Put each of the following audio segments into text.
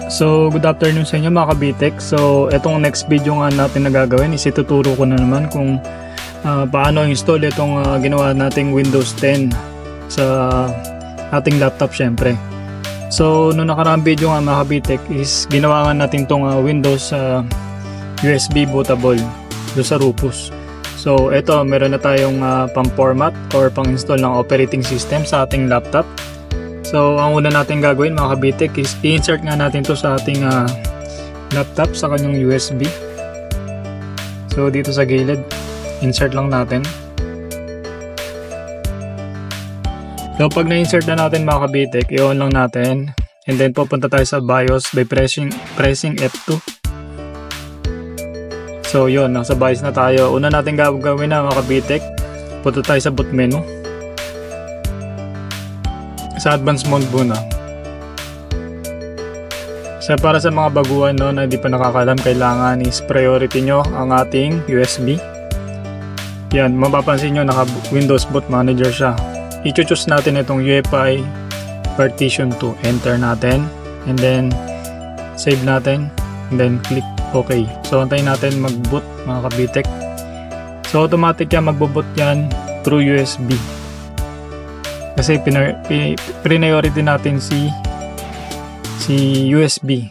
So, good afternoon sa inyo mga kabitek. So, etong next video nga natin na gagawin is ituturo ko na naman kung paano install itong ginawa nating Windows 10 sa ating laptop syempre. So, nung nakaraang video nga mga kabitek is ginawa nga natin itong Windows USB bootable doon sa Rufus. So, ito meron na tayong pang-format or pang-install ng operating system sa ating laptop. So, ang una natin gagawin mga kabitek is i-insert nga natin to sa ating laptop sa kanyang USB. So, dito sa gilid, insert lang natin. So, pag na-insert na natin mga kabitek, i-on lang natin. And then, pupunta tayo sa BIOS by pressing F2. So, yun, nasa BIOS na tayo. Una natin gagawin na mga kabitek, punta tayo sa boot menu. Sa advanced mode muna. So para sa mga baguhan no, na hindi pa nakakalam, kailangan is priority nyo ang ating USB. Yan, mapapansin nyo naka Windows Boot Manager siya. I-choose natin itong UEFI Partition 2. Enter natin. And then save natin. And then click OK. So antayin natin mag-boot mga kabitek. So automatic yan, magbo-boot yan through USB. Kasi priority natin si USB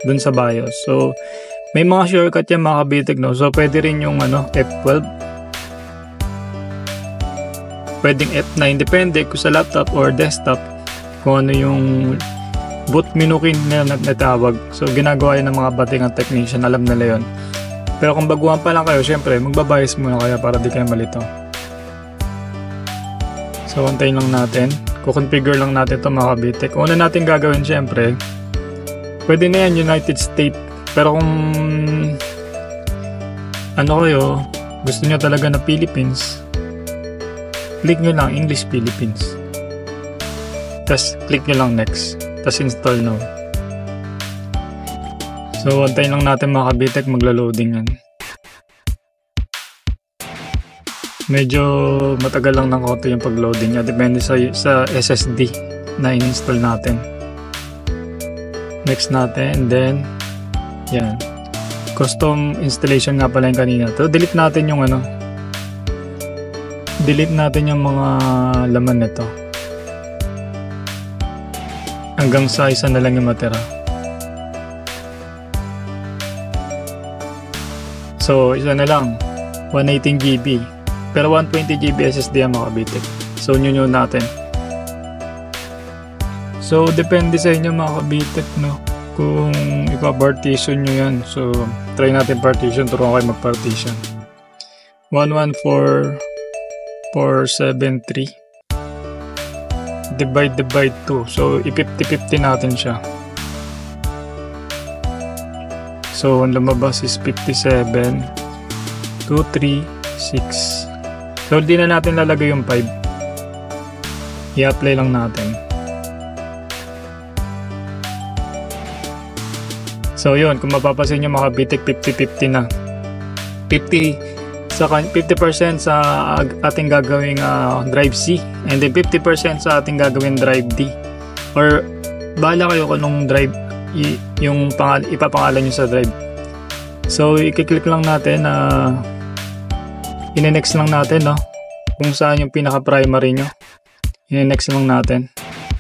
dun sa BIOS. So may mga shortcut yan mga kabitek no. So pwede rin yung F12, pwedeng F9, depende kung sa laptop or desktop kung ano yung boot menu na natawag. So ginagawa yan ng mga batingang technician, alam nila yun. Pero kung baguhan pa lang kayo, syempre magbabayos muna kaya para di kayo malito. So, antayin lang natin. Kukonfigure lang natin ito mga kabitek. Una natin gagawin syempre, pwede na yan United States. Pero kung kayo, gusto nyo talaga na Philippines, click nyo lang English Philippines. Tapos, click nyo lang next. Tapos, install now. So, antayin lang natin mga kabitek, magla-loading yan. Medyo matagal lang ng konti yung pag-loading niya. Depende sa SSD na in-install natin. Next natin. And then, yan. Custom installation nga pala yung kanina. So, delete natin yung delete natin yung mga laman nito. Hanggang sa isa na lang yung matira. So, isa na lang. 118 GB. Pero 120 GB SSD ang mga kabitek. So, nyo natin. So, depende sa inyo mga kabitek, no? Kung ipa-partition nyo yan. So, try natin partition. Turuan kayo mag-partition. 11473. Divide 2. So, i-50-50 natin siya. So, ang lumabas is 57, 2, 3, 6. So, di na natin lalagay yung 5. I-apply lang natin. So, yun. Kung mapapasin nyo mga kabitek, 50-50 na. 50% sa ating gagawing drive C. And then 50% sa ating gagawing drive D. Or, bahala kayo kung anong drive yung ipapangalan nyo sa drive. So, i-click lang natin i-next lang natin kung saan yung pinaka-primary nyo. I-next lang natin.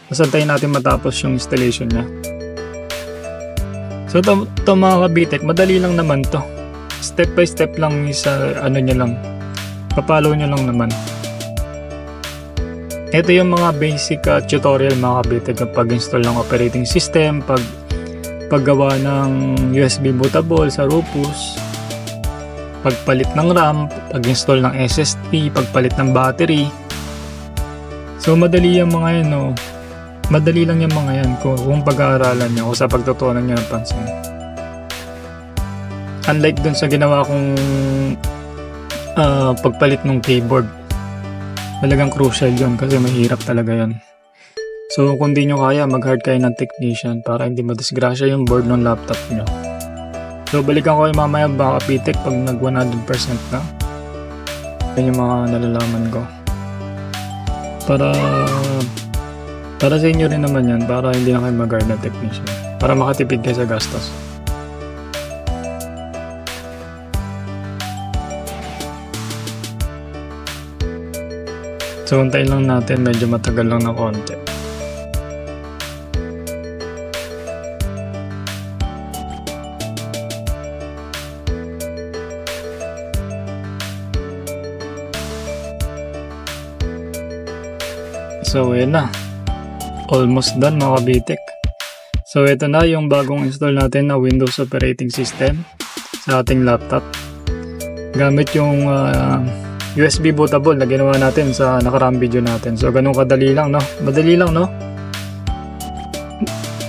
Tapos antayin natin matapos yung installation nya. So ito mga kabitek, madali lang naman to. Step by step lang sa nya lang. Papalo nyo lang naman. Ito yung mga basic tutorial mga kabitek. Pag-install ng operating system, paggawa ng USB bootable sa Rufus, pagpalit ng RAM, pag-install ng SSD, pagpalit ng battery. So madali yung mga yan madali lang yung mga yan kung pag-aaralan nyo o sa pagtutunan nyo ng pansin. Unlike dun sa ginawa kong pagpalit ng keyboard, talagang crucial yun kasi mahirap talaga yun. So kung di nyo kaya, mag-hard kayo ng technician para hindi madisgrasya yung board ng laptop nyo. So, balikan ko yung mamaya mga kabitek pag nag 100% na. Yan yung mga nalalaman ko. Para Para sa inyo rin naman yan, para hindi na kayo mag-hire na technician. Para makatipid kayo sa gastos. So, untayin lang natin. Medyo matagal lang na konti. So, yun na. Almost done mga kabitek. So, ito na yung bagong install natin na Windows Operating System sa ating laptop. Gamit yung USB bootable na ginawa natin sa nakaraang video natin. So, ganun kadali lang, no? Madali lang, no?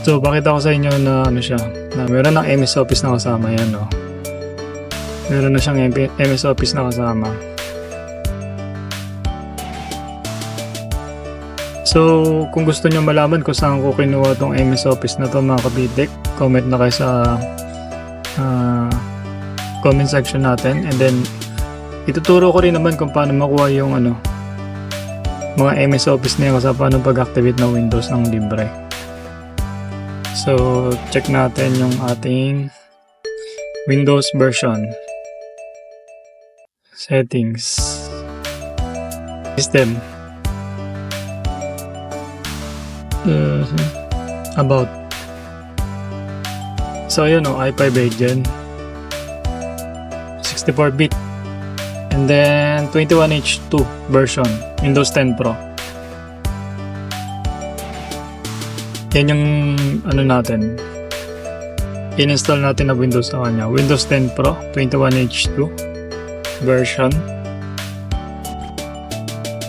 So, pakita ko sa inyo na ano siya. Na meron ng MS Office na kasama yan, no? Meron na siyang MS Office na kasama. So, kung gusto nyo malaman kung saan ko kinuha tong MS Office na to mga kabitek, comment na kayo sa comment section natin. And then, ituturo ko rin naman kung paano makuha yung mga MS Office na yun kasi paano pag-activate ng Windows ng libre. So, check natin yung ating Windows version. Settings. System. About. So, yun i5 64-bit. And then 21H2 version, Windows 10 Pro. Yan yung natin. In-install natin na Windows sa kanya. Windows 10 Pro, 21H2 version.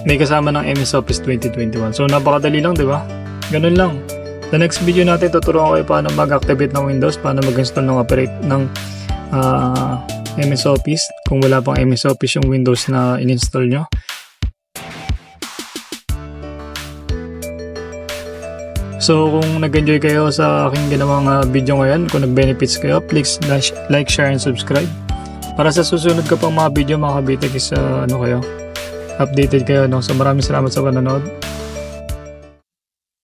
May kasama ng MS Office 2021. So napakadali lang, di ba? Ganun lang. Sa next video natin, tuturuan ko kayo paano mag-activate ng Windows, paano mag-install ng MS Office kung wala pang MS Office yung Windows na in-install nyo. So kung nag-enjoy kayo sa aking ginawang video ngayon, kung nag-benefits kayo, please like, share, and subscribe. Para sa susunod ko pang mga video mga kabitek is kayo, updated kayo. So maraming salamat sa panonood.